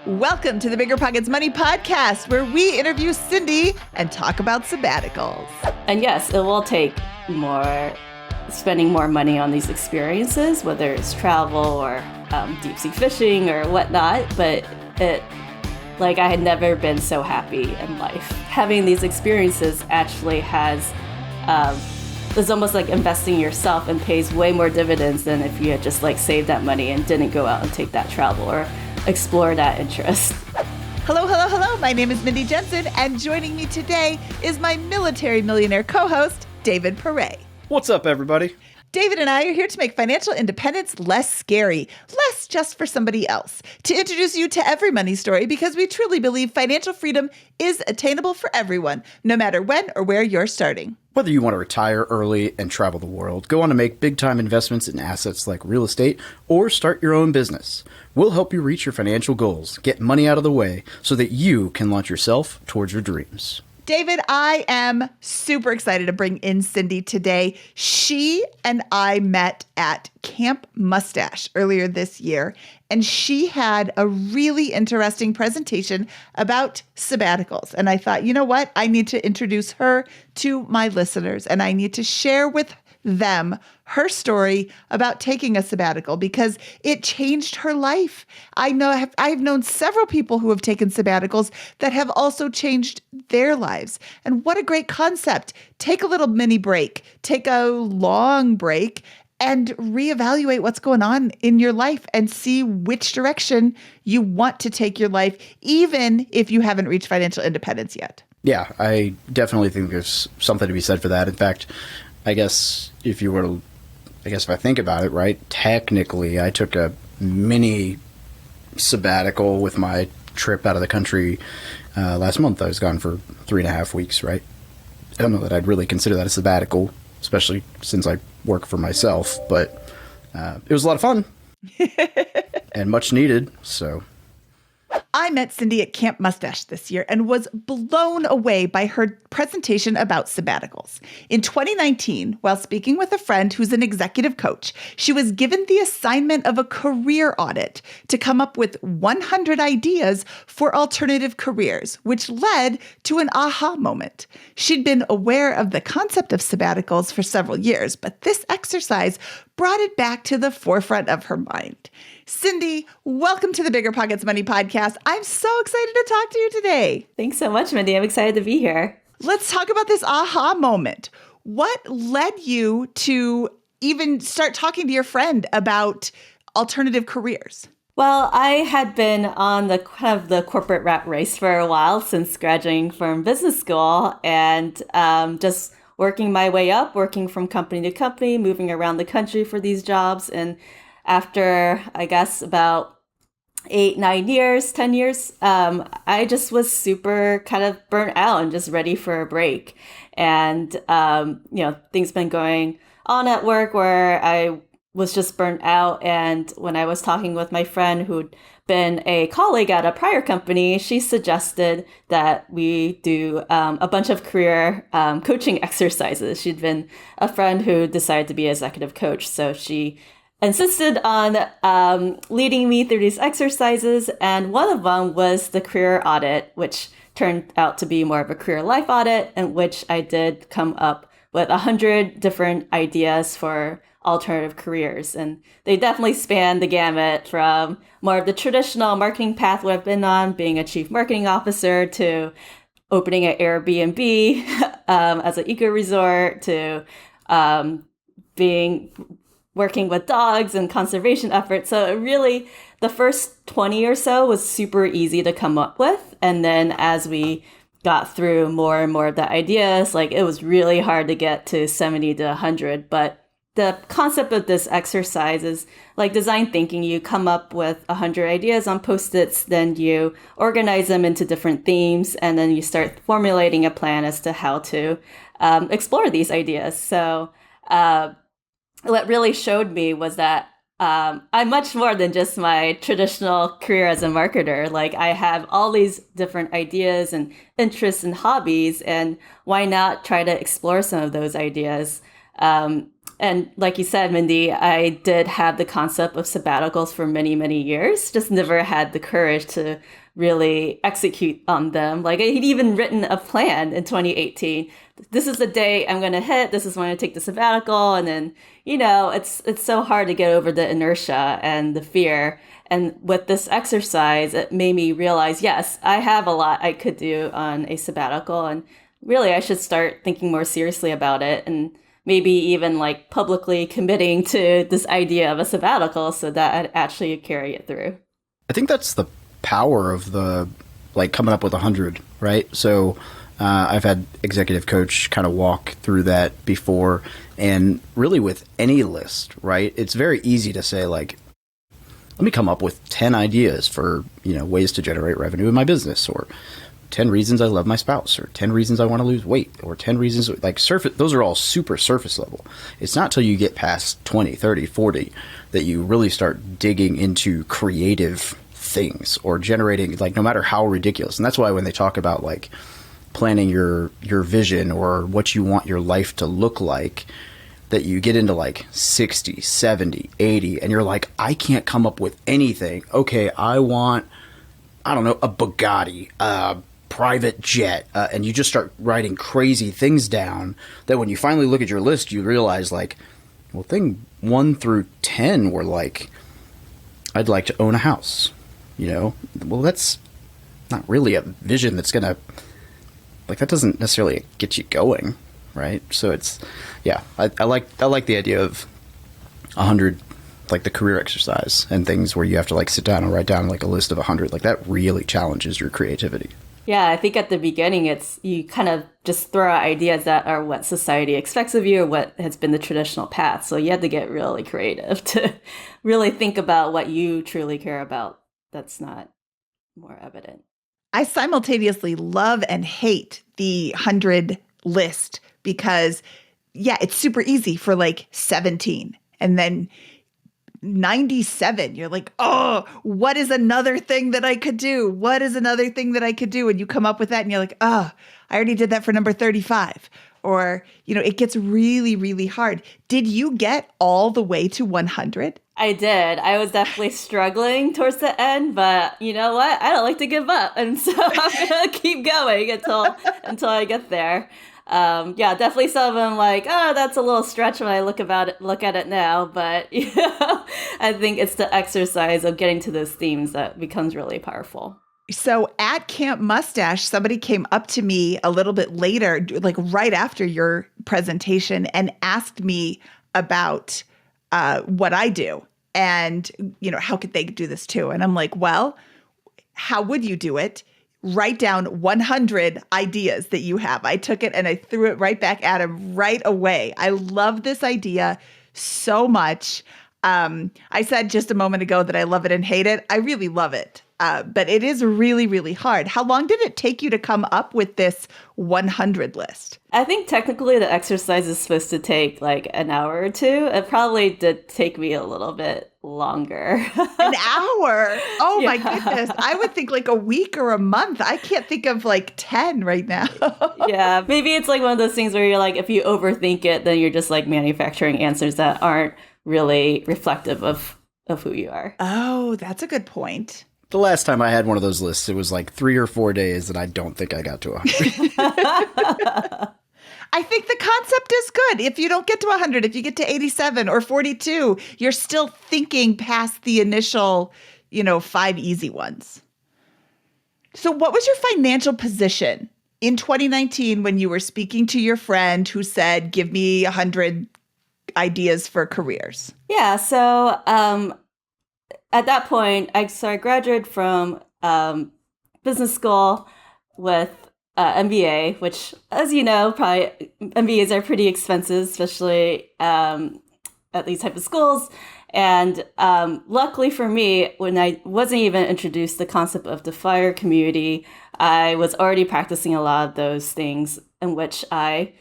Welcome to the BiggerPockets Money Podcast, where we interview Cindy and talk about sabbaticals. And yes, it will take spending more money on these experiences, whether it's travel or deep sea fishing or whatnot. But I had never been so happy in life. Having these experiences actually is almost like investing in yourself and pays way more dividends than if you had just saved that money and didn't go out and take that travel or explore that interest. Hello. My name is Mindy Jensen, and joining me today is my military millionaire co-host, David Perret. What's up, everybody? David and I are here to make financial independence less scary, less just for somebody else, to introduce you to every money story because we truly believe financial freedom is attainable for everyone, no matter when or where you're starting. Whether you want to retire early and travel the world, go on to make big-time investments in assets like real estate, or start your own business, we'll help you reach your financial goals, get money out of the way, so that you can launch yourself towards your dreams. David, I am super excited to bring in Cindy today. She and I met at Camp Mustache earlier this year, and she had a really interesting presentation about sabbaticals. And I thought, you know what? I need to introduce her to my listeners, and I need to share with them her story about taking a sabbatical because it changed her life. I've known several people who have taken sabbaticals that have also changed their lives. And what a great concept. Take a little mini break, take a long break, and reevaluate what's going on in your life and see which direction you want to take your life, even if you haven't reached financial independence yet. Yeah, I definitely think there's something to be said for that. In fact, I guess if I think about it, right, technically I took a mini sabbatical with my trip out of the country last month. I was gone for 3.5 weeks, right? I don't know that I'd really consider that a sabbatical, especially since I work for myself, but it was a lot of fun and much needed, so... I met Cindy at Camp Mustache this year and was blown away by her presentation about sabbaticals. In 2019, while speaking with a friend who's an executive coach, she was given the assignment of a career audit to come up with 100 ideas for alternative careers, which led to an aha moment. She'd been aware of the concept of sabbaticals for several years, but this exercise brought it back to the forefront of her mind. Cindy, welcome to the BiggerPockets Money Podcast. I'm so excited to talk to you today. Thanks so much, Mindy. I'm excited to be here. Let's talk about this aha moment. What led you to even start talking to your friend about alternative careers? Well, I had been on the corporate rat race for a while since graduating from business school and just working my way up, working from company to company, moving around the country for these jobs. And after, I guess, about 8-9 years, 10 years, I just was super kind of burnt out and just ready for a break. And, things been going on at work where I was just burnt out. And when I was talking with my friend who'd been a colleague at a prior company, she suggested that we do a bunch of career coaching exercises. She'd been a friend who decided to be an executive coach. So she insisted on leading me through these exercises. And one of them was the career audit, which turned out to be more of a career life audit, in which I did come up with 100 different ideas for alternative careers. And they definitely span the gamut from more of the traditional marketing path what I've been on, being a chief marketing officer, to opening an Airbnb as an eco resort, to working with dogs and conservation efforts. So really, the first 20 or so was super easy to come up with. And then as we got through more and more of the ideas, it was really hard to get to 70 to 100. But the concept of this exercise is like design thinking. You come up with 100 ideas on Post-its, then you organize them into different themes, and then you start formulating a plan as to how to explore these ideas. So what really showed me was that I'm much more than just my traditional career as a marketer. I have all these different ideas and interests and hobbies, and why not try to explore some of those ideas? And like you said, Mindy, I did have the concept of sabbaticals for many, many years, just never had the courage to really execute on them. Like I had even written a plan in 2018. This is the day I'm going to hit. This is when I take the sabbatical. And then, it's so hard to get over the inertia and the fear. And with this exercise, it made me realize, yes, I have a lot I could do on a sabbatical. And really, I should start thinking more seriously about it. And maybe even like publicly committing to this idea of a sabbatical so that I'd actually carry it through. I think that's the power of the like coming up with 100, right? So I've had executive coach kind of walk through that before, and really with any list, right? It's very easy to say like, let me come up with 10 ideas for, ways to generate revenue in my business, or 10 reasons I love my spouse, or 10 reasons I want to lose weight, or 10 reasons like surface. Those are all super surface level. It's not till you get past 20, 30, 40 that you really start digging into creative things or generating, like, no matter how ridiculous. And that's why when they talk about like planning your vision or what you want your life to look like, that you get into like 60, 70, 80, and you're like, I can't come up with anything. Okay, I want, I don't know, a Bugatti, private jet, and you just start writing crazy things down that when you finally look at your list, you realize like, well, thing 1 through 10 were like, I'd like to own a house, well, that's not really a vision that's gonna, like, that doesn't necessarily get you going, right? So it's, yeah, I like the idea of 100, like the career exercise and things where you have to like sit down and write down like a list of 100. Like that really challenges your creativity. Yeah, I think at the beginning, it's you kind of just throw out ideas that are what society expects of you or what has been the traditional path. So you have to get really creative to really think about what you truly care about. That's not more evident. I simultaneously love and hate the 100 list because, yeah, it's super easy for like 17. And then 97, you're like, oh, what is another thing that I could do? What is another thing that I could do? And you come up with that and you're like, oh, I already did that for number 35. Or, it gets really, really hard. Did you get all the way to 100? I did. I was definitely struggling towards the end, but you know what? I don't like to give up. And so I'm going to keep going until I get there. Yeah, definitely some of them like, oh, that's a little stretch when I look at it now. But, I think it's the exercise of getting to those themes that becomes really powerful. So at Camp Mustache, somebody came up to me a little bit later, like right after your presentation, and asked me about what I do and, how could they do this too? And I'm like, well, how would you do it? Write down 100 ideas that you have. I took it and I threw it right back at him right away. I love this idea so much. I said just a moment ago that I love it and hate it. I really love it. But it is really, really hard. How long did it take you to come up with this 100 list? I think technically the exercise is supposed to take like an hour or two. It probably did take me a little bit longer. An hour? Oh Yeah. my goodness. I would think like a week or a month. I can't think of like 10 right now. Yeah, maybe it's like one of those things where you're like, if you overthink it, then you're just like manufacturing answers that aren't really reflective of who you are. Oh, that's a good point. The last time I had one of those lists, it was like 3 or 4 days, and I don't think I got to 100. I think the concept is good. If you don't get to 100, if you get to 87 or 42, you're still thinking past the initial, 5 easy ones. So what was your financial position in 2019 when you were speaking to your friend who said, give me 100 ideas for careers? Yeah, so at that point, I graduated from business school with MBA, which, as you know, probably MBAs are pretty expensive, especially at these type of schools. And luckily for me, when I wasn't even introduced to the concept of the FIRE community, I was already practicing a lot of those things in which I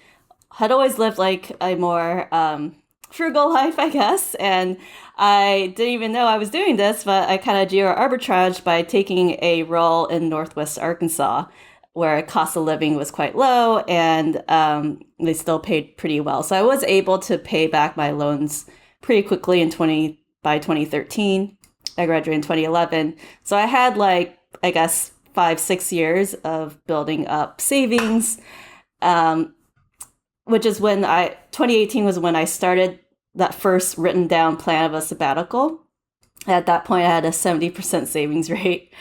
had always lived like a more frugal life, I guess. And I didn't even know I was doing this, but I kind of geo-arbitraged by taking a role in Northwest Arkansas where cost of living was quite low, and they still paid pretty well. So I was able to pay back my loans pretty quickly by 2013. I graduated in 2011. So I had like, I guess, 5-6 years of building up savings, which is when 2018 was when I started that first written down plan of a sabbatical. At that point, I had a 70% savings rate.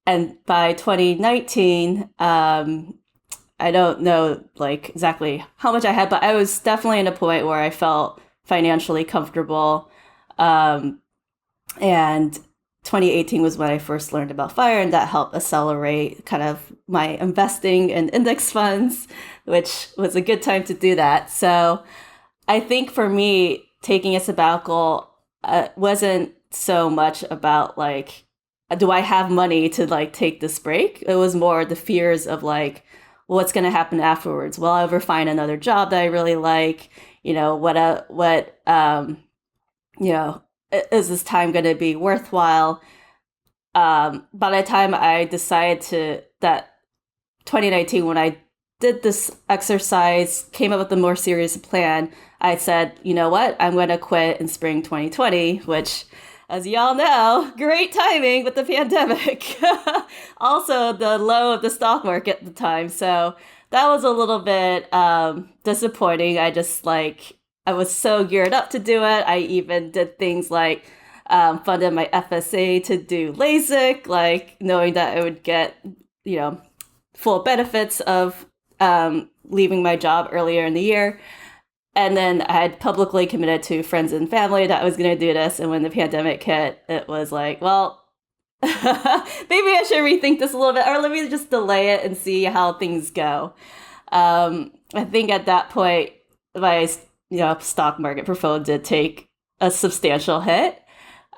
And by 2019, I don't know like exactly how much I had, but I was definitely in a point where I felt financially comfortable. And 2018 was when I first learned about FIRE, and that helped accelerate kind of my investing in index funds, which was a good time to do that. So I think for me, taking a sabbatical wasn't so much about like, do I have money to like take this break? It was more the fears of like, what's going to happen afterwards? Will I ever find another job that I really like? You know, is this time going to be worthwhile? By the time I decided that 2019, when I did this exercise, came up with a more serious plan, I said, you know what, I'm going to quit in spring 2020, which, as y'all know, great timing with the pandemic. Also, the low of the stock market at the time. So that was a little bit disappointing. I was so geared up to do it. I even did things like funded my FSA to do LASIK, like knowing that I would get, full benefits of leaving my job earlier in the year. And then I had publicly committed to friends and family that I was going to do this. And when the pandemic hit, it was like, well, maybe I should rethink this a little bit, or let me just delay it and see how things go. I think at that point, my stock market portfolio did take a substantial hit.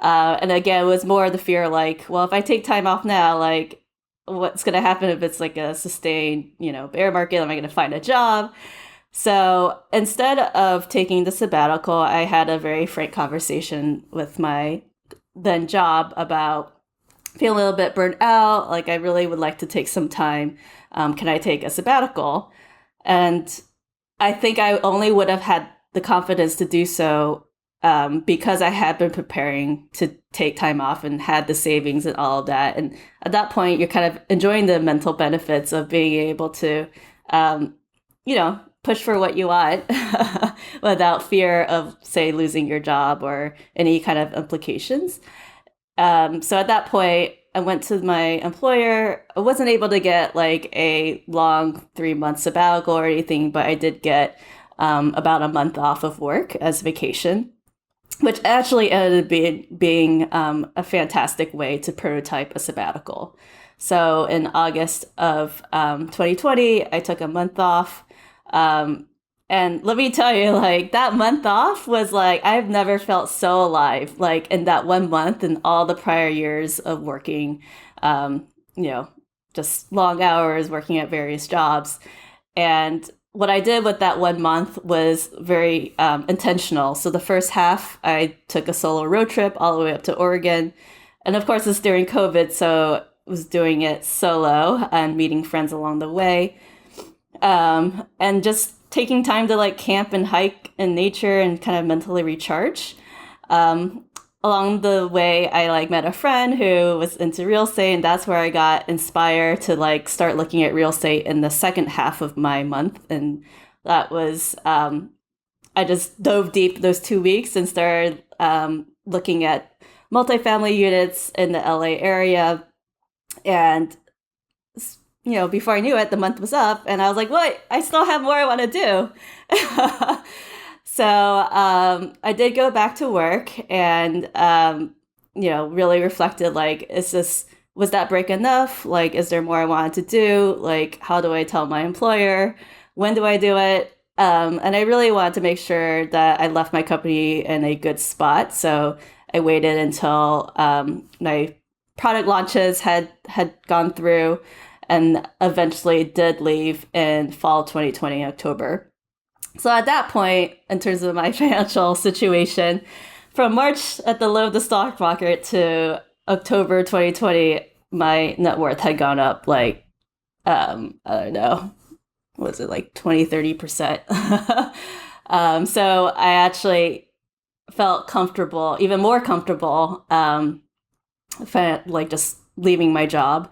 And again, it was more the fear like, well, if I take time off now, like, what's going to happen if it's like a sustained, bear market? Am I going to find a job? So instead of taking the sabbatical, I had a very frank conversation with my then job about feeling a little bit burnt out. Like, I really would like to take some time. Can I take a sabbatical? And I think I only would have had the confidence to do so because I had been preparing to take time off and had the savings and all of that. And at that point, you're kind of enjoying the mental benefits of being able to, push for what you want without fear of, say, losing your job or any kind of implications. So at that point, I went to my employer. I wasn't able to get like a long 3-month sabbatical or anything, but I did get about a month off of work as vacation, which actually ended up being a fantastic way to prototype a sabbatical. So in August of 2020, I took a month off. And let me tell you, like, that month off was like, I've never felt so alive, like in that 1 month and all the prior years of working, just long hours, working at various jobs. And what I did with that 1 month was very intentional. So the first half, I took a solo road trip all the way up to Oregon. And of course, it's during COVID, so I was doing it solo and meeting friends along the way. And just taking time to like camp and hike in nature and kind of mentally recharge. Along the way, I like met a friend who was into real estate, and that's where I got inspired to like start looking at real estate in the second half of my month. And that was, I just dove deep those 2 weeks and started looking at multifamily units in the LA area. And before I knew it, the month was up, and I was like, "What? I still have more I want to do." So I did go back to work, and really reflected. Like, was that break enough? Like, is there more I wanted to do? Like, how do I tell my employer? When do I do it? And I really wanted to make sure that I left my company in a good spot. So I waited until my product launches had gone through, and eventually did leave in fall 2020, October. So at that point, in terms of my financial situation, from March at the low of the stock market to October 2020, my net worth had gone up like I don't know, was it like 20-30%? So I actually felt comfortable, even more comfortable, like just leaving my job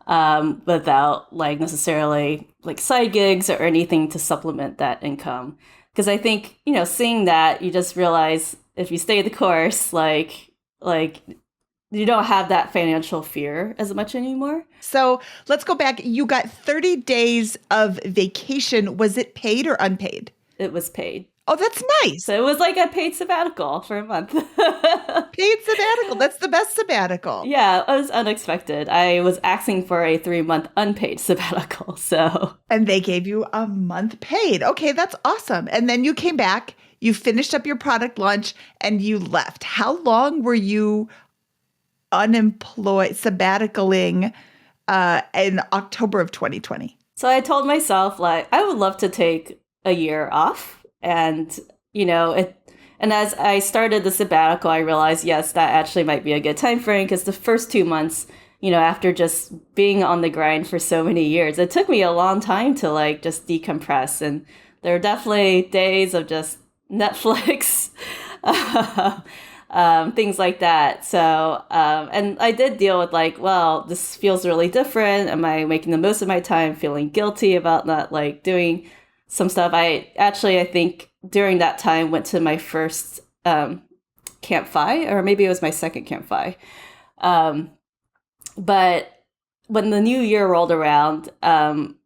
without like necessarily like side gigs or anything to supplement that income. Because I think, seeing that, you just realize if you stay the course, like you don't have that financial fear as much anymore. So let's go back. You got 30 days of vacation. Was it paid or unpaid? It was paid. Oh, that's nice. So it was like a paid sabbatical for a month. Paid sabbatical. That's the best sabbatical. Yeah, it was unexpected. I was asking for a 3-month unpaid sabbatical. So. And they gave you a month paid. Okay, that's awesome. And then you came back, you finished up your product launch, and you left. How long were you unemployed, sabbaticaling in October of 2020? So I told myself, like, I would love to take a year off. And, and as I started the sabbatical, I realized, yes, that actually might be a good time frame, because the first 2 months, after just being on the grind for so many years, it took me a long time to like just decompress. And there are definitely days of just Netflix, things like that. So, and I did deal with like, well, this feels really different. Am I making the most of my time, feeling guilty about not like doing some stuff? I think during that time went to my first Camp Fi, or maybe it was my second Camp Fi. But when the new year rolled around, and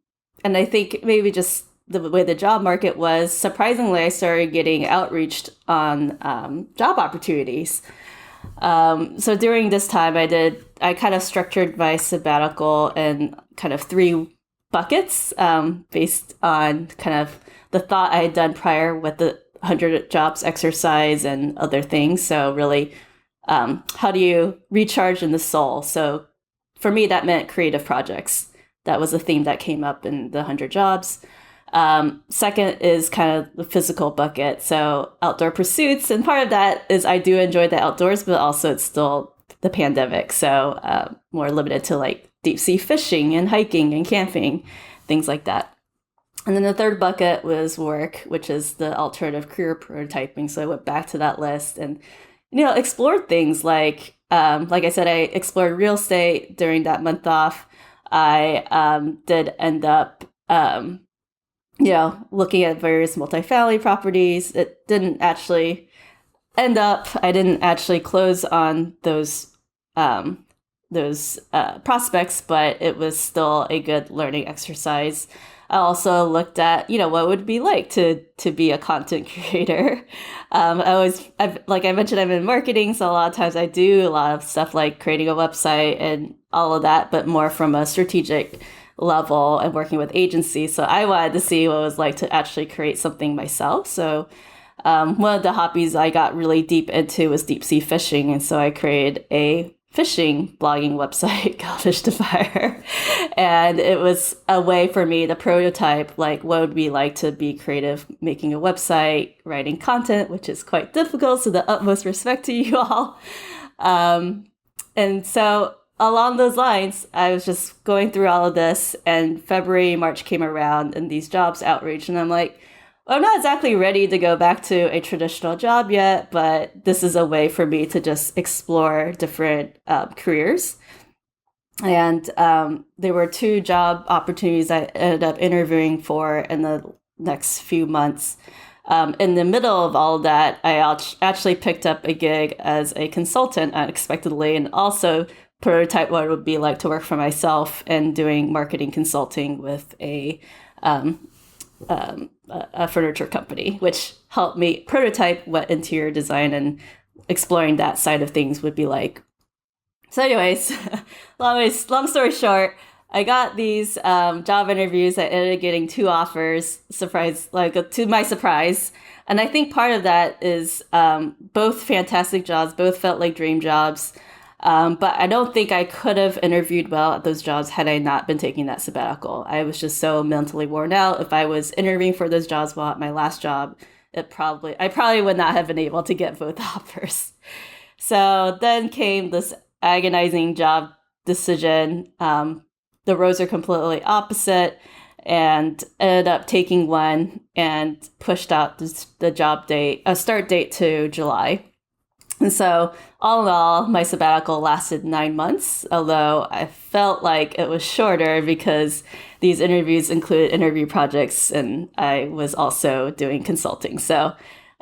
I think maybe just the way the job market was, surprisingly, I started getting outreached on job opportunities. So during this time, I kind of structured my sabbatical in kind of 3 buckets based on kind of the thought I had done prior with the 100 jobs exercise and other things. So really, how do you recharge in the soul? So for me, that meant creative projects. That was a theme that came up in the 100 jobs. Second is kind of the physical bucket. So outdoor pursuits. And part of that is I do enjoy the outdoors, but also it's still the pandemic. So more limited to like deep sea fishing and hiking and camping, things like that. And then the third bucket was work, which is the alternative career prototyping. So I went back to that list and, explored things like I said, I explored real estate during that month off. I did end up, looking at various multifamily properties. It didn't actually end up, I didn't actually close on those prospects, but it was still a good learning exercise. I also looked at, what it would be like to be a content creator. Like I mentioned, I'm in marketing, so a lot of times I do a lot of stuff like creating a website and all of that, but more from a strategic level and working with agencies. So I wanted to see what it was like to actually create something myself. So one of the hobbies I got really deep into was deep sea fishing. And so I created a fishing blogging website called Fish to Fire. And it was a way for me to prototype like what it would be like to be creative, making a website, writing content, which is quite difficult. So the utmost respect to you all. And so along those lines, I was just going through all of this, and February, March came around and these jobs outreach. And I'm like, well, I'm not exactly ready to go back to a traditional job yet, but this is a way for me to just explore different careers. And there were 2 job opportunities I ended up interviewing for in the next few months. In the middle of all of that, I actually picked up a gig as a consultant unexpectedly, and also prototype what it would be like to work for myself and doing marketing consulting with a furniture company, which helped me prototype what interior design and exploring that side of things would be like. So anyways, long story short, I got these job interviews. I ended up getting 2 offers, to my surprise. And I think part of that is both fantastic jobs, both felt like dream jobs. But I don't think I could have interviewed well at those jobs had I not been taking that sabbatical. I was just so mentally worn out. If I was interviewing for those jobs while at my last job, I probably would not have been able to get both offers. So then came this agonizing job decision. the roads are completely opposite, and ended up taking one and pushed out the start date to July. And so all in all, my sabbatical lasted 9 months, although I felt like it was shorter because these interviews included interview projects and I was also doing consulting. So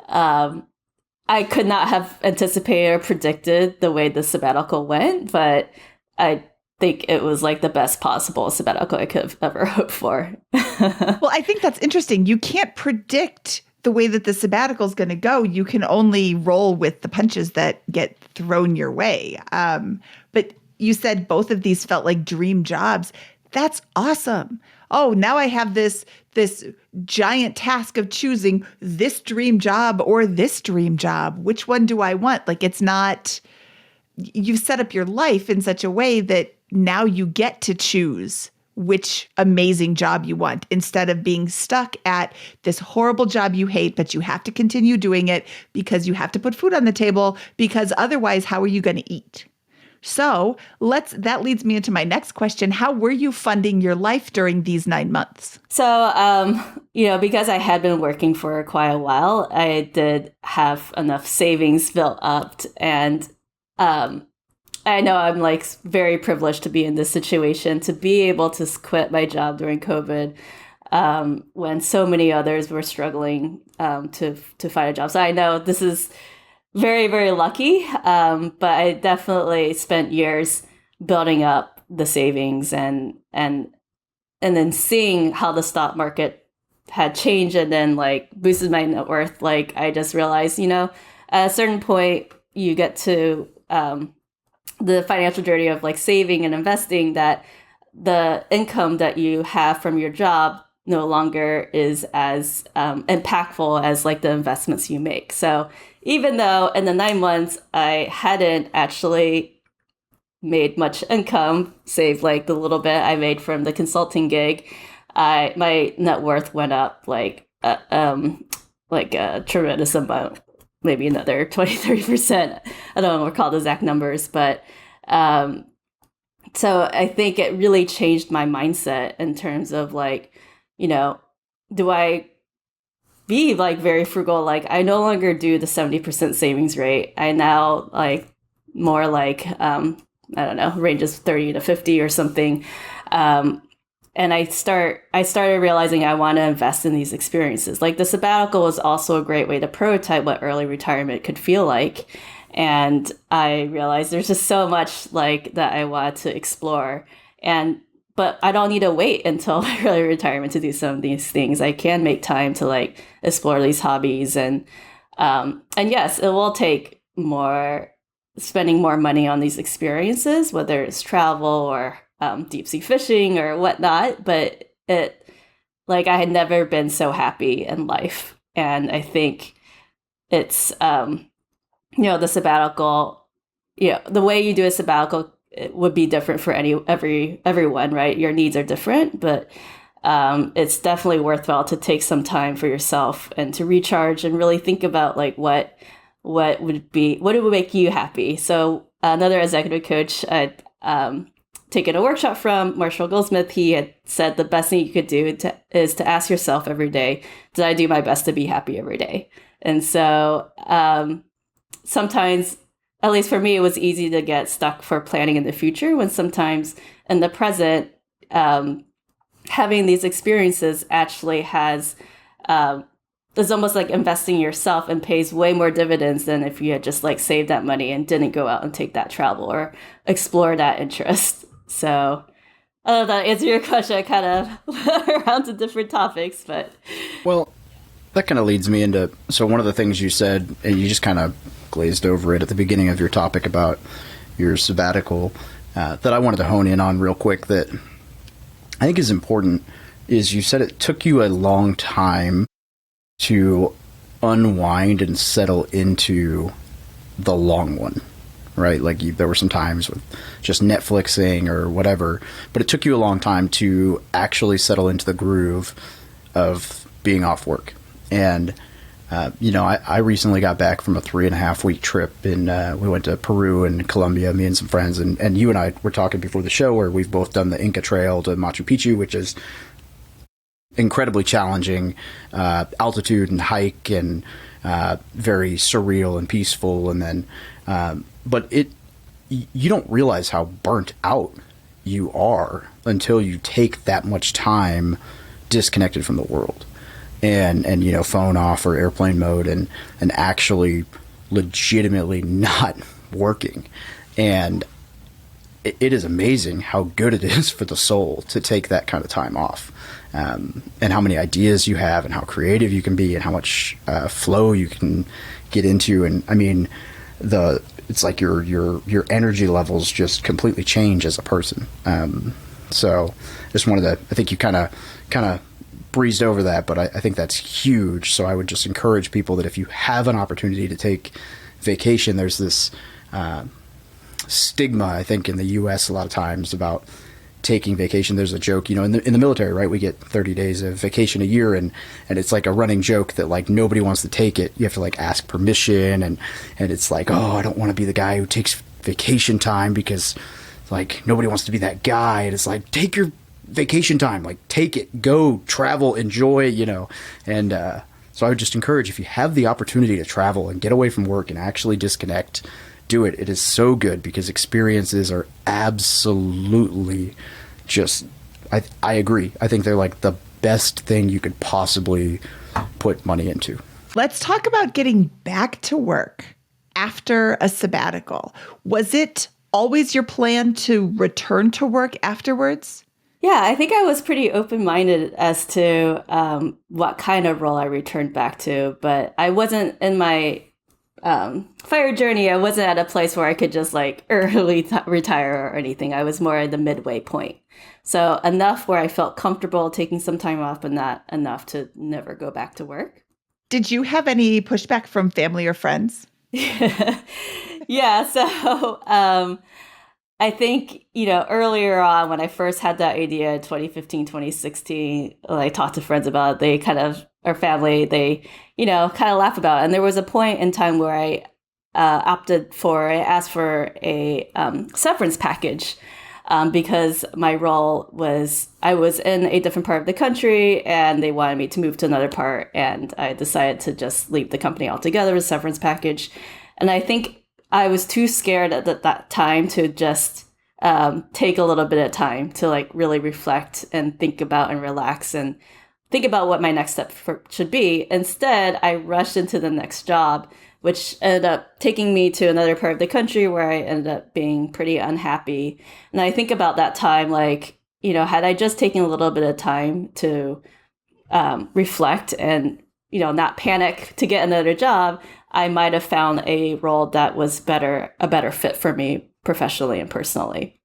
I could not have anticipated or predicted the way the sabbatical went, but I think it was like the best possible sabbatical I could have ever hoped for. Well, I think that's interesting. You can't predict the way that the sabbatical is going to go. You can only roll with the punches that get thrown your way. But you said both of these felt like dream jobs. That's awesome. Oh, now I have this giant task of choosing this dream job or this dream job. Which one do I want? Like, it's not, you've set up your life in such a way that now you get to choose which amazing job you want instead of being stuck at this horrible job you hate, but you have to continue doing it because you have to put food on the table, because otherwise, how are you going to eat? So that leads me into my next question. How were you funding your life during these 9 months? So, because I had been working for quite a while, I did have enough savings built up. And I know I'm like very privileged to be in this situation, to be able to quit my job during COVID when so many others were struggling to find a job. So I know this is very, very lucky, but I definitely spent years building up the savings and then seeing how the stock market had changed and then like boosted my net worth. Like I just realized, at a certain point you get to the financial journey of like saving and investing, that the income that you have from your job no longer is as impactful as like the investments you make. So even though in the 9 months I hadn't actually made much income, save like the little bit I made from the consulting gig, my net worth went up like a tremendous amount, maybe another 20-30%. I don't recall the exact numbers, but so I think it really changed my mindset in terms of like, do I be like very frugal? Like I no longer do the 70% savings rate. I now like more like, I don't know, ranges 30 to 50 or something. And I started realizing I want to invest in these experiences. Like the sabbatical was also a great way to prototype what early retirement could feel like. And I realized there's just so much like that I want to explore. But I don't need to wait until early retirement to do some of these things. I can make time to like explore these hobbies. And yes, it will take spending more money on these experiences, whether it's travel or deep sea fishing or whatnot. But I had never been so happy in life. And I think it's, the sabbatical, the way you do a sabbatical, it would be different for everyone, right? Your needs are different, but it's definitely worthwhile to take some time for yourself and to recharge and really think about like what would make you happy. So another executive coach I'd taken a workshop from, Marshall Goldsmith, he had said the best thing you could do is to ask yourself every day, did I do my best to be happy every day? And so sometimes, at least for me, it was easy to get stuck for planning in the future, when sometimes in the present, having these experiences actually it's almost like investing in yourself and pays way more dividends than if you had just like saved that money and didn't go out and take that travel or explore that interest. So I don't know if that answers your question. I kind of around to different topics, but. Well, that kind of leads me into, so one of the things you said, and you just kind of glazed over it at the beginning of your topic about your sabbatical, that I wanted to hone in on real quick, that I think is important, is you said it took you a long time to unwind and settle into the long one, right? Like there were some times with just Netflixing or whatever, but it took you a long time to actually settle into the groove of being off work. And I recently got back from a 3.5 week trip, and we went to Peru and Colombia, me and some friends, and you and I were talking before the show where we've both done the Inca Trail to Machu Picchu, which is incredibly challenging, altitude and hike, and very surreal and peaceful. And then, but you don't realize how burnt out you are until you take that much time disconnected from the world, and phone off or airplane mode, and actually legitimately not working. And it is amazing how good it is for the soul to take that kind of time off, and how many ideas you have, and how creative you can be, and how much flow you can get into. And I mean, it's like your energy levels just completely change as a person. So just wanted to, I think you kind of breezed over that, but I think that's huge. So I would just encourage people that if you have an opportunity to take vacation, there's this stigma, I think, in the U.S. a lot of times about taking vacation. There's a joke, in the military, right? We get 30 days of vacation a year, and it's like a running joke that like nobody wants to take it. You have to like ask permission, and it's like, oh, I don't want to be the guy who takes vacation time because like nobody wants to be that guy. And it's like, take your vacation time, like take it, go travel, enjoy, and so I would just encourage, if you have the opportunity to travel and get away from work and actually disconnect, do it. It is so good, because experiences are absolutely just, I agree. I think they're like the best thing you could possibly put money into. Let's talk about getting back to work after a sabbatical. Was it always your plan to return to work afterwards? Yeah, I think I was pretty open-minded as to what kind of role I returned back to, but I wasn't in my fire journey. I wasn't at a place where I could just like early retire or anything. I was more at the midway point. So enough where I felt comfortable taking some time off, but not enough to never go back to work. Did you have any pushback from family or friends? Yeah, so I think, earlier on when I first had that idea in 2015, 2016, when I talked to friends about it, they kind of, or family, they, kind of laugh about it. And there was a point in time where I I asked for a severance package because my role was, I was in a different part of the country and they wanted me to move to another part. And I decided to just leave the company altogether with a severance package. And I think I was too scared at that time to just take a little bit of time to like really reflect and think about and relax and think about what my next step should be. Instead, I rushed into the next job, which ended up taking me to another part of the country where I ended up being pretty unhappy. And I think about that time, like, had I just taken a little bit of time to reflect and, not panic to get another job, I might have found a role that was a better fit for me professionally and personally.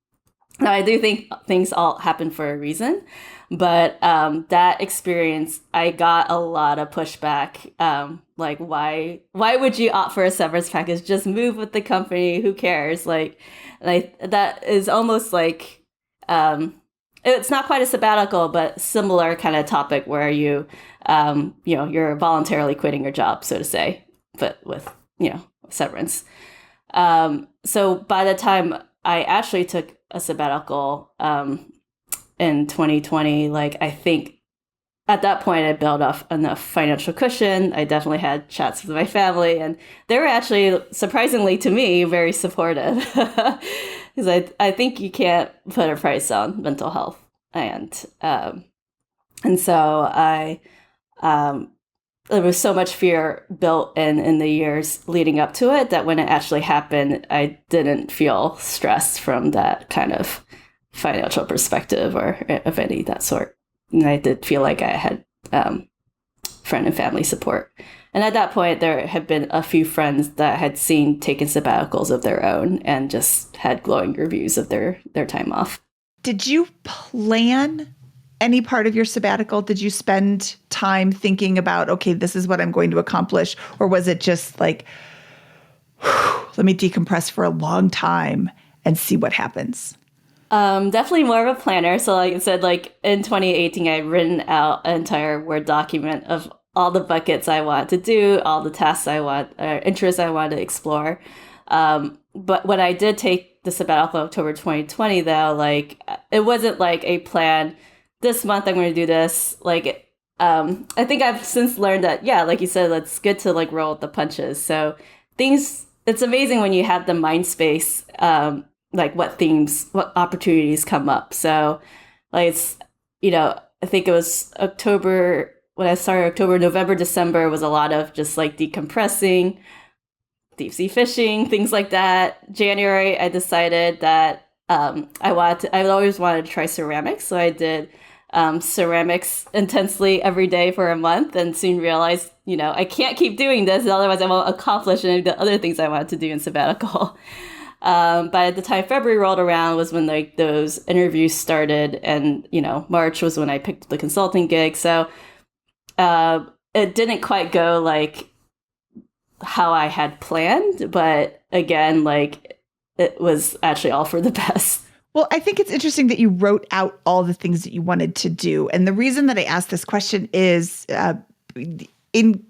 Now, I do think things all happen for a reason, but that experience, I got a lot of pushback. Like, why would you opt for a severance package? Just move with the company. Who cares? Like, that is almost like, it's not quite a sabbatical, but similar kind of topic where you, you're voluntarily quitting your job, so to say, but with, severance. So by the time I actually took a sabbatical in 2020, like, I think at that point I built up enough financial cushion. I definitely had chats with my family, and they were actually, surprisingly to me, very supportive. Because I think you can't put a price on mental health. And so there was so much fear built in the years leading up to it that when it actually happened, I didn't feel stressed from that kind of financial perspective or of any that sort. And I did feel like I had friend and family support. And at that point, there had been a few friends that had taken sabbaticals of their own and just had glowing reviews of their time off. Did you plan any part of your sabbatical? Did you spend time thinking about, okay, this is what I'm going to accomplish? Or was it just like, let me decompress for a long time and see what happens? Definitely more of a planner. So like I said, like in 2018, I had written out an entire Word document of all the buckets I want to do, all the tasks interests I want to explore. But when I did take the sabbatical in October 2020, though, like it wasn't like a plan. This month I'm going to do this. Like, I think I've since learned that, yeah, like you said, it's good to like roll with the punches. So it's amazing when you have the mind space, like what opportunities come up. So like I think it was October when I started October, November, December was a lot of just like decompressing, deep sea fishing, things like that. January, I decided that I always wanted to try ceramics. So I did ceramics intensely every day for a month and soon realized, I can't keep doing this. Otherwise I won't accomplish any of the other things I wanted to do in sabbatical. By the time February rolled around was when like those interviews started, and March was when I picked up the consulting gig. So it didn't quite go like how I had planned, but again, like it was actually all for the best. Well, I think it's interesting that you wrote out all the things that you wanted to do. And the reason that I asked this question is in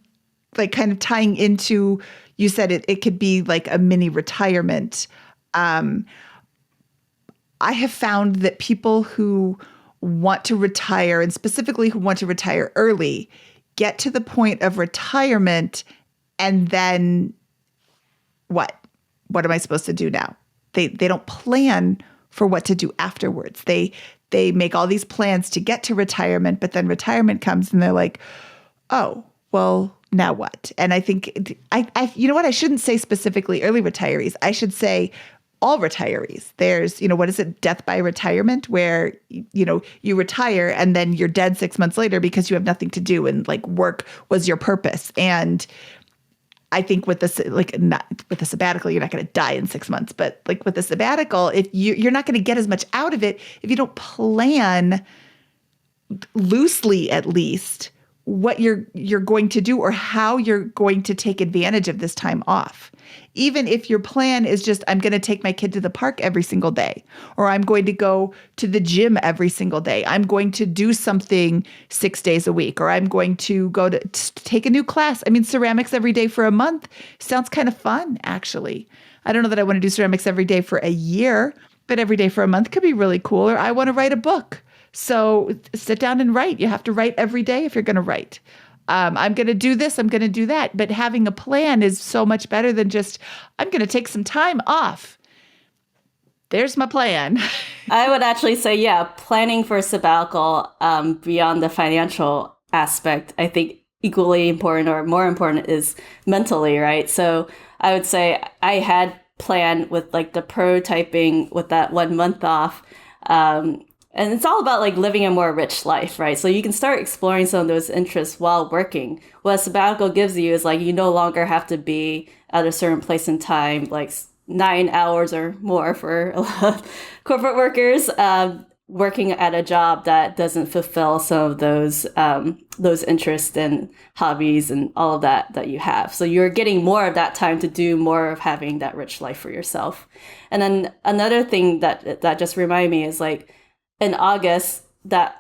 like kind of tying into, you said it could be like a mini retirement. I have found that people who want to retire, and specifically who want to retire early, get to the point of retirement and then what? What am I supposed to do now? They don't plan for what to do afterwards. They make all these plans to get to retirement, but then retirement comes and they're like, oh, well, now what? And I think you know what? I shouldn't say specifically early retirees. I should say all retirees. There's, what is it? Death by retirement, where, you retire and then you're dead 6 months later because you have nothing to do and like work was your purpose. And I think with this, like not with the sabbatical, you're not going to die in 6 months, but like with the sabbatical, if you're not going to get as much out of it if you don't plan loosely, at least, what you're going to do or how you're going to take advantage of this time off. Even if your plan is just, I'm going to take my kid to the park every single day, or I'm going to go to the gym every single day. I'm going to do something 6 days a week, or I'm going to go to take a new class. I mean, ceramics every day for a month sounds kind of fun, actually. I don't know that I want to do ceramics every day for a year, but every day for a month could be really cool. Or I want to write a book. So sit down and write. You have to write every day if you're going to write. I'm going to do this, I'm going to do that. But having a plan is so much better than just, I'm going to take some time off. There's my plan. I would actually say, yeah, planning for a sabbatical beyond the financial aspect, I think equally important or more important is mentally, right? So I would say I had planned with like the prototyping with that 1 month off. And it's all about like living a more rich life, right? So you can start exploring some of those interests while working. What a sabbatical gives you is like you no longer have to be at a certain place in time, like 9 hours or more for a lot of corporate workers, working at a job that doesn't fulfill some of those interests and hobbies and all of that you have. So you're getting more of that time to do more of having that rich life for yourself. And then another thing that just reminded me is like, in August, that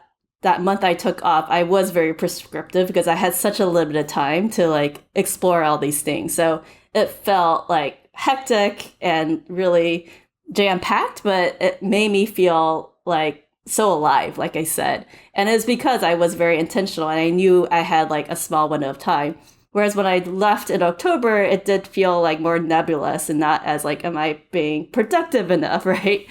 month I took off, I was very prescriptive because I had such a limited time to like explore all these things. So it felt like hectic and really jam-packed, but it made me feel like so alive, like I said. And it's because I was very intentional and I knew I had like a small window of time. Whereas when I left in October, it did feel like more nebulous and not as like, am I being productive enough, right?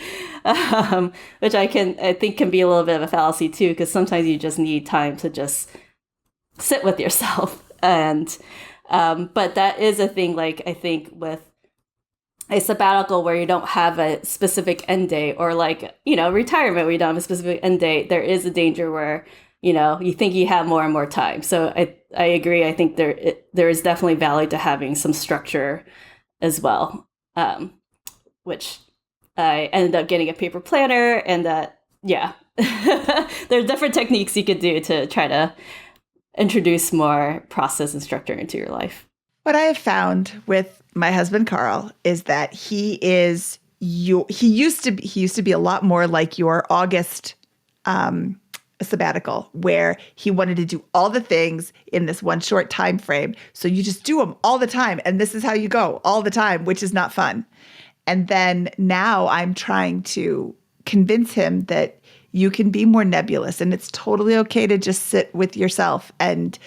Which I think can be a little bit of a fallacy too, because sometimes you just need time to just sit with yourself. And but that is a thing, like I think with a sabbatical where you don't have a specific end date, or like, retirement where you don't have a specific end date, there is a danger where you think you have more and more time. So I agree. I think there is definitely value to having some structure as well, which I ended up getting a paper planner, and there are different techniques you could do to try to introduce more process and structure into your life. What I have found with my husband, Carl, is that he used to be a lot more like your August a sabbatical where he wanted to do all the things in this one short time frame. So you just do them all the time. And this is how you go all the time, which is not fun. And then now I'm trying to convince him that you can be more nebulous and it's totally okay to just sit with yourself and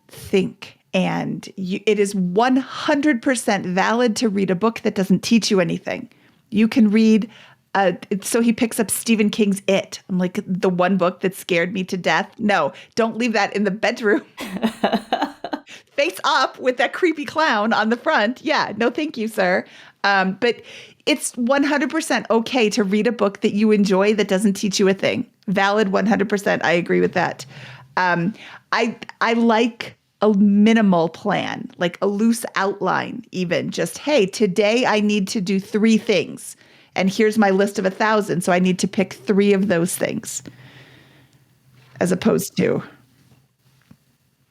think. And it is 100% valid to read a book that doesn't teach you anything. You can read, so he picks up Stephen King's It. I'm like, the one book that scared me to death. No, don't leave that in the bedroom. Face up with that creepy clown on the front. Yeah, no thank you, sir. But it's 100% okay to read a book that you enjoy that doesn't teach you a thing. Valid 100%. I agree with that. I like a minimal plan, like a loose outline even. Just, hey, today I need to do 3 things. And here's my list of 1,000. So I need to pick 3 of those things as opposed to...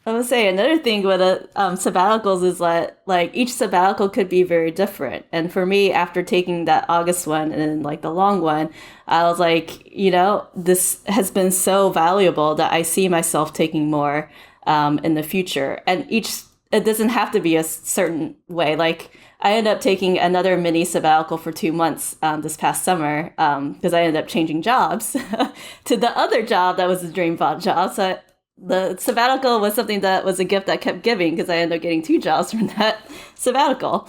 I would say another thing with sabbaticals is that like each sabbatical could be very different. And for me, after taking that August one and like the long one, I was like, this has been so valuable that I see myself taking more in the future. And it doesn't have to be a certain way. Like I ended up taking another mini sabbatical for 2 months this past summer because I ended up changing jobs to the other job that was a dream job. So the sabbatical was something that was a gift that kept giving because I ended up getting 2 jobs from that sabbatical.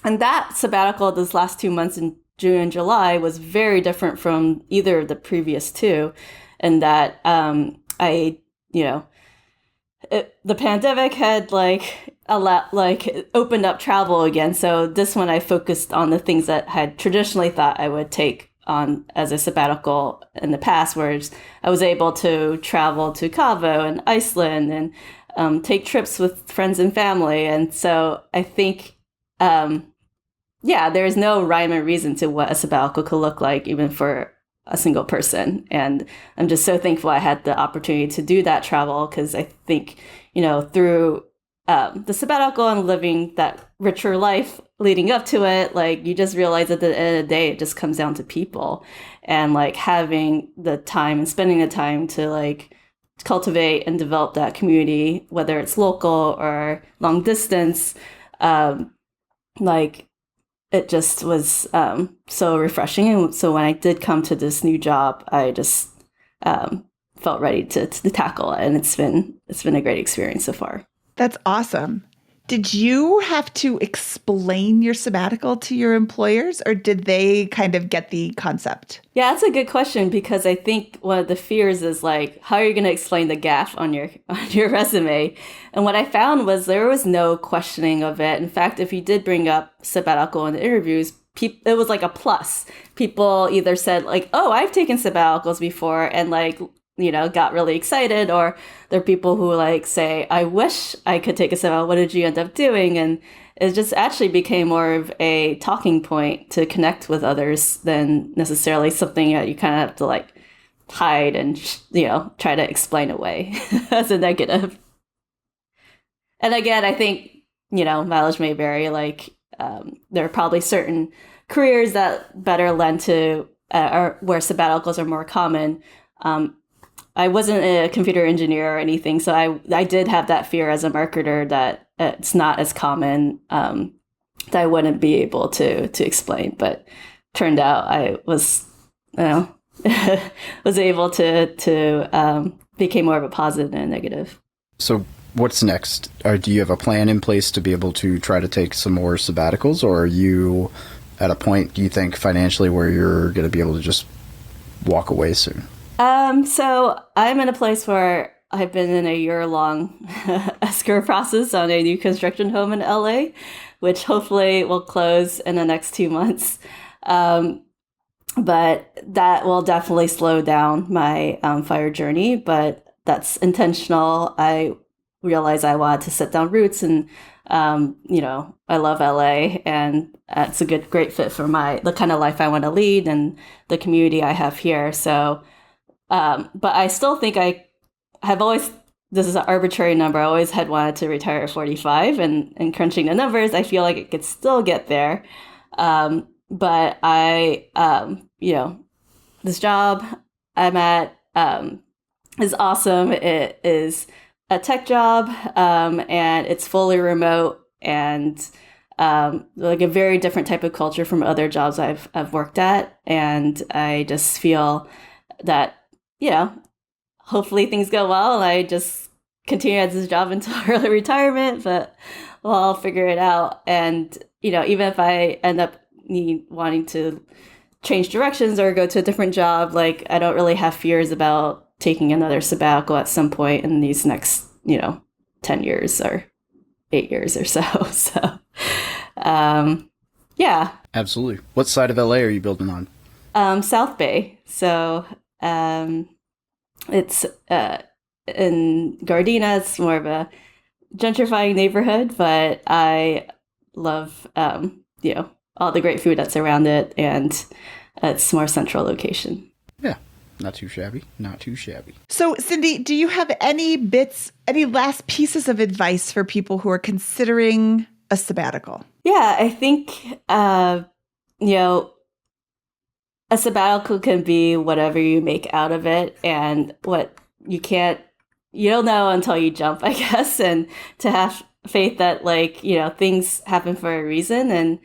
And that sabbatical this last 2 months in June and July was very different from either of the previous 2 in that the pandemic had opened up travel again. So this one I focused on the things that I had traditionally thought I would take on as a sabbatical in the past, whereas I was able to travel to Cabo and Iceland and take trips with friends and family. And so I think, there's no rhyme or reason to what a sabbatical could look like, even for a single person. And I'm just so thankful I had the opportunity to do that travel because I think, through the sabbatical and living that richer life leading up to it, like you just realize at the end of the day, it just comes down to people and like having the time and spending the time to like cultivate and develop that community, whether it's local or long distance. Like it just was so refreshing. And so when I did come to this new job, I just felt ready to tackle it. And it's been a great experience so far. That's awesome. Did you have to explain your sabbatical to your employers or did they kind of get the concept? Yeah, that's a good question because I think one of the fears is like, how are you going to explain the gap on your resume? And what I found was there was no questioning of it. In fact, if you did bring up sabbatical in the interviews, it was like a plus. People either said like, oh, I've taken sabbaticals before and like, got really excited, or there are people who like say, I wish I could take a sabbatical. What did you end up doing? And it just actually became more of a talking point to connect with others than necessarily something that you kind of have to like hide and, try to explain away as a negative. And again, I think, mileage may vary. Like there are probably certain careers that better lend to or where sabbaticals are more common. I wasn't a computer engineer or anything, so I did have that fear as a marketer that it's not as common, that I wouldn't be able to explain. But turned out I was, was able to became more of a positive than a negative. So what's next? Do you have a plan in place to be able to try to take some more sabbaticals, or are you at a point, do you think, financially where you're going to be able to just walk away soon? So I'm in a place where I've been in a year-long escrow process on a new construction home in LA, which hopefully will close in the next 2 months. But that will definitely slow down my fire journey, but that's intentional. I realized I wanted to set down roots and, I love LA and it's a great fit for the kind of life I want to lead and the community I have here. So, but I still think I have always, this is an arbitrary number, I always had wanted to retire at 45 and crunching the numbers, I feel like it could still get there. But I, this job I'm at, is awesome. It is a tech job, and it's fully remote, and like a very different type of culture from other jobs I've worked at. And I just feel that, hopefully things go well, and I just continue at this job until early retirement. But we'll all figure it out. And even if I end up wanting to change directions or go to a different job, like I don't really have fears about taking another sabbatical at some point in these next 10 years or 8 years or so. So yeah, Absolutely. What side of LA are you building on? South Bay. So it's in Gardena. It's more of a gentrifying neighborhood, but I love all the great food that's around it, and it's more central location. Yeah. Not too shabby. Not too shabby. So, Cindy, do you have any last pieces of advice for people who are considering a sabbatical? Yeah, I think, a sabbatical can be whatever you make out of it, and what you don't know until you jump, I guess, and to have faith that things happen for a reason. And,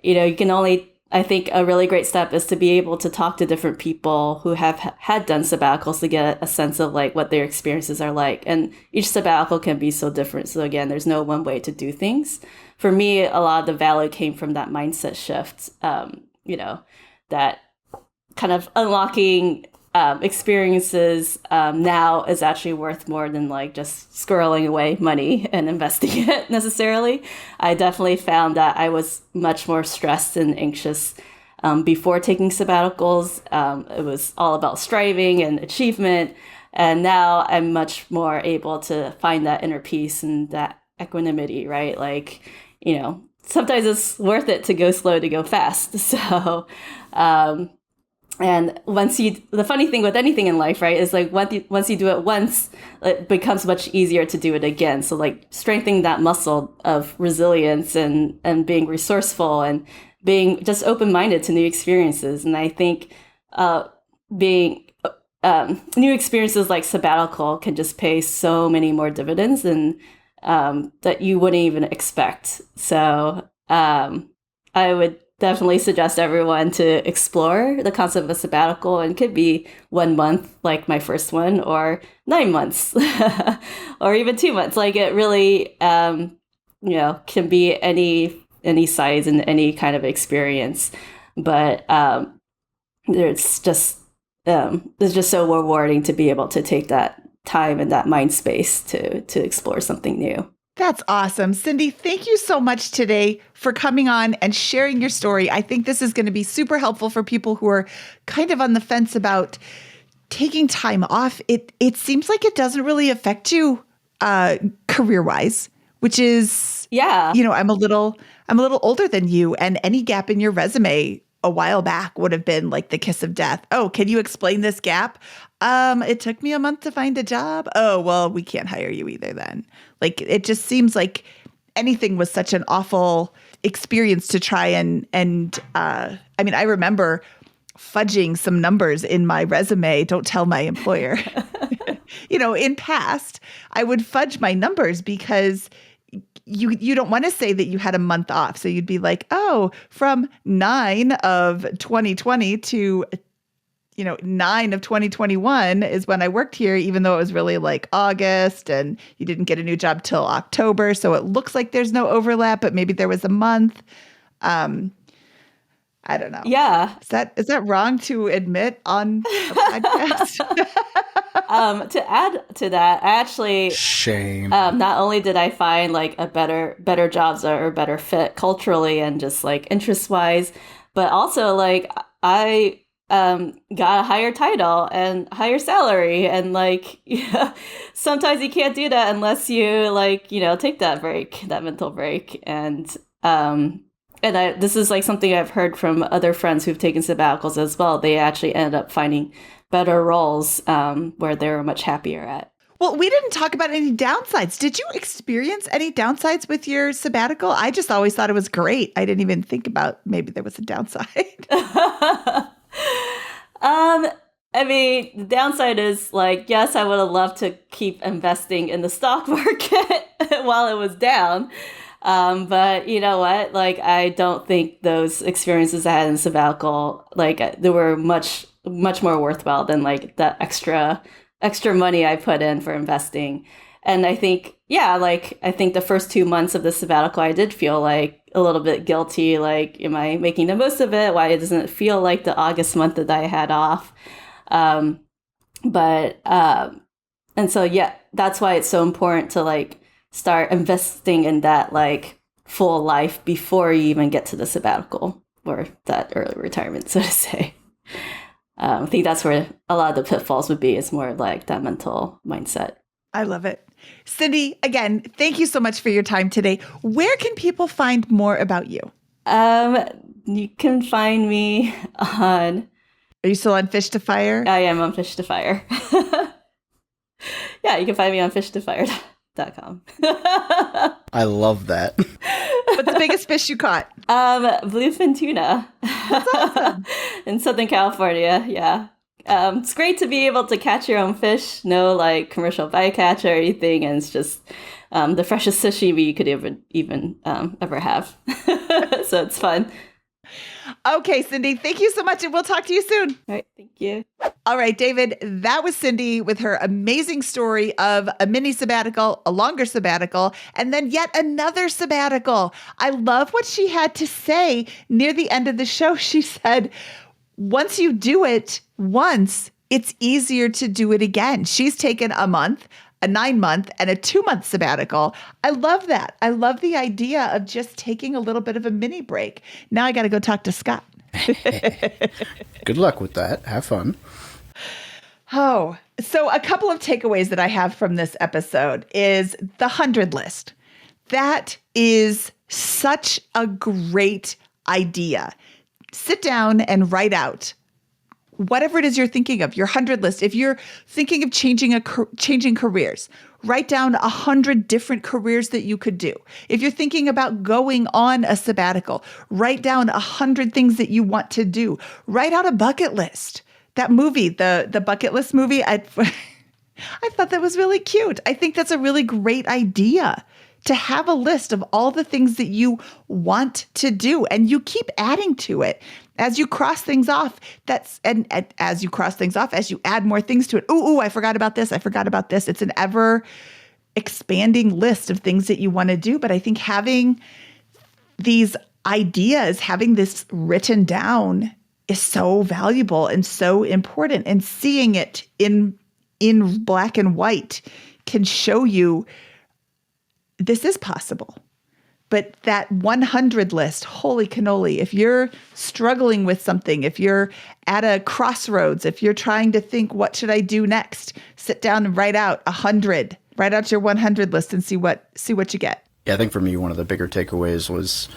you can only, I think a really great step is to be able to talk to different people who have had done sabbaticals to get a sense of what their experiences are like. And each sabbatical can be so different. So again, there's no one way to do things. For me, a lot of the value came from that mindset shift, that kind of unlocking experiences now is actually worth more than just squirreling away money and investing it necessarily. I definitely found that I was much more stressed and anxious before taking sabbaticals. It was all about striving and achievement. And now I'm much more able to find that inner peace and that equanimity, right? Sometimes it's worth it to go slow to go fast. So, and the funny thing with anything in life, right, is once you do it once, it becomes much easier to do it again. So strengthening that muscle of resilience and being resourceful and being just open-minded to new experiences. And I think being new experiences like sabbatical can just pay so many more dividends and that you wouldn't even expect. So I would definitely suggest everyone to explore the concept of a sabbatical, and it could be 1 month, like my first one, or 9 months, or even 2 months. It really, can be any size and any kind of experience. But it's just so rewarding to be able to take that time and that mind space to explore something new. That's awesome. Cindy, thank you so much today for coming on and sharing your story. I think this is going to be super helpful for people who are kind of on the fence about taking time off. It seems like it doesn't really affect you career-wise, which is, I'm a little older than you, and any gap in your resume a while back would have been like the kiss of death. Oh, can you explain this gap? It took me a month to find a job. Oh, well, we can't hire you either then. It just seems like anything was such an awful experience to try and I remember fudging some numbers in my resume. Don't tell my employer. In past, I would fudge my numbers because you don't want to say that you had a month off. So you'd be like, oh, from 9 of 2020 to 9 of 2021 is when I worked here, even though it was really August and you didn't get a new job till October. So it looks like there's no overlap, but maybe there was a month. I don't know. Yeah. Is that wrong to admit on a podcast? To add to that, I actually Shame. not only did I find a better jobs or better fit culturally and just interest wise, but also I got a higher title and higher salary, and sometimes you can't do that unless you take that mental break. And this is something I've heard from other friends who've taken sabbaticals as well. They actually ended up finding better roles where they were much happier at. Well, we didn't talk about any downsides. Did you experience any downsides with your sabbatical? I just always thought it was great. I didn't even think about maybe there was a downside. I mean, the downside is like, yes, I would have loved to keep investing in the stock market while it was down. But you know what? Like, I don't think those experiences I had in sabbatical, like, they were much more worthwhile than like the extra money I put in for investing. And I think, yeah, like, I think the first 2 months of the sabbatical, I did feel like a little bit guilty. Like, am I making the most of it? Why doesn't it feel like the August month that I had off? Um, and so, yeah, that's why it's so important to like start investing in that like full life before you even get to the sabbatical or that early retirement, so to say. I think that's where a lot of the pitfalls would be. It's more like that mental mindset. I love it. Cindy, again, thank you so much for your time today. Where can people find more about you? You can find me on... Are you still on Fish to Fire? I am on Fish to Fire. Yeah, you can find me on fishtofire.com. I love that. What's the biggest fish you caught? Bluefin tuna. That's awesome. In Southern California, yeah. It's great to be able to catch your own fish. No like commercial bycatch or anything, and it's just the freshest sashimi you could ever have. So it's fun. Okay, Cindy, thank you so much, and we'll talk to you soon. All right, thank you. All right, David, that was Cindy with her amazing story of a mini sabbatical, a longer sabbatical, and then yet another sabbatical. I love what she had to say near the end of the show. She said, once you do it once, it's easier to do it again. She's taken a month, a 9-month, and a 2-month sabbatical. I love that. I love the idea of just taking a little bit of a mini break. Now I got to go talk to Scott. Good luck with that. Have fun. Oh, so a couple of takeaways that I have from this episode is the 100 list. That is such a great idea. Sit down and write out whatever it is you're thinking of, your 100 list. If you're thinking of changing careers, write down 100 different careers that you could do. If you're thinking about going on a sabbatical, write down 100 things that you want to do. Write out a bucket list. That movie, the bucket list movie, I thought that was really cute. I think that's a really great idea to have a list of all the things that you want to do, and you keep adding to it. As you cross things off, as you cross things off, as you add more things to it. Ooh, I forgot about this. I forgot about this. It's an ever expanding list of things that you want to do. But I think having these ideas, having this written down is so valuable and so important. And seeing it in black and white can show you this is possible. But that 100 list, holy cannoli, if you're struggling with something, if you're at a crossroads, if you're trying to think, what should I do next? Sit down and write out 100. Write out your 100 list and see what you get. Yeah, I think for me, one of the bigger takeaways was,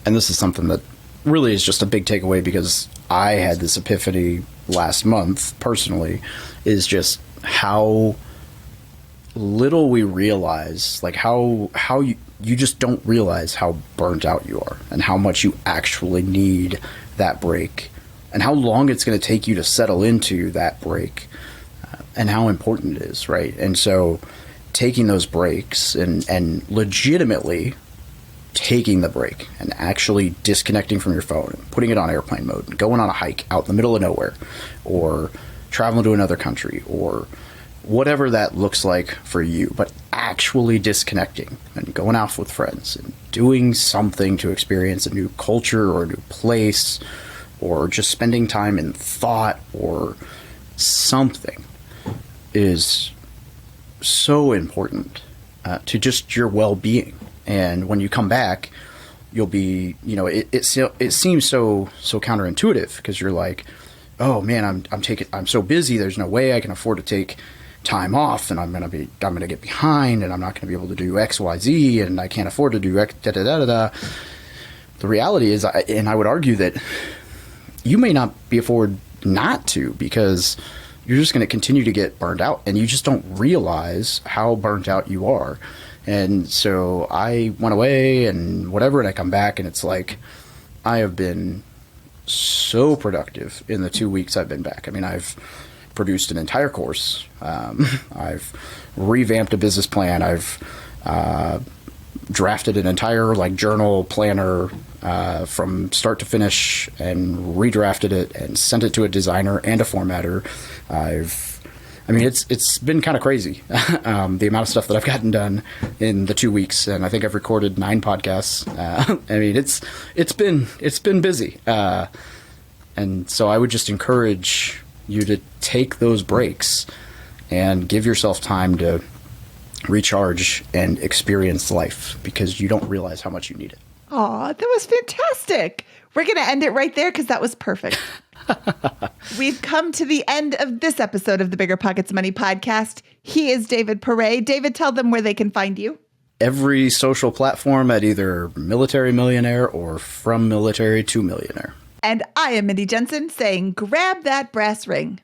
and this is something that really is just a big takeaway because I had this epiphany last month personally, is just how little we realize, like how you just don't realize how burnt out you are and how much you actually need that break and how long it's going to take you to settle into that break and how important it is, right? And so taking those breaks and legitimately taking the break and actually disconnecting from your phone and putting it on airplane mode and going on a hike out in the middle of nowhere or traveling to another country or whatever that looks like for you, but actually disconnecting and going out with friends and doing something to experience a new culture or a new place or just spending time in thought or something is so important to just your well-being. And when you come back, you'll be, it seems so counterintuitive because you're like, oh man, I'm so busy. There's no way I can afford to take time off, and I'm gonna get behind, and I'm not gonna be able to do X, Y, Z, and I can't afford to do X, da da da da da. The reality is, and I would argue that you may not be afford not to because you're just going to continue to get burned out, and you just don't realize how burnt out you are. And so I went away and whatever, and I come back, and it's like I have been so productive in the 2 weeks I've been back. I mean, I've produced an entire course. I've revamped a business plan. I've drafted an entire journal planner from start to finish and redrafted it and sent it to a designer and a formatter. It's been kind of crazy, the amount of stuff that I've gotten done in the 2 weeks, and I think I've recorded 9 podcasts. It's been busy, and so I would just encourage you to take those breaks and give yourself time to recharge and experience life, because you don't realize how much you need it. Aw, that was fantastic. We're going to end it right there because that was perfect. We've come to the end of this episode of the BiggerPockets Money Podcast. He is David Perret. David, tell them where they can find you. Every social platform at either Military Millionaire or From Military to Millionaire. And I am Mindy Jensen saying, grab that brass ring.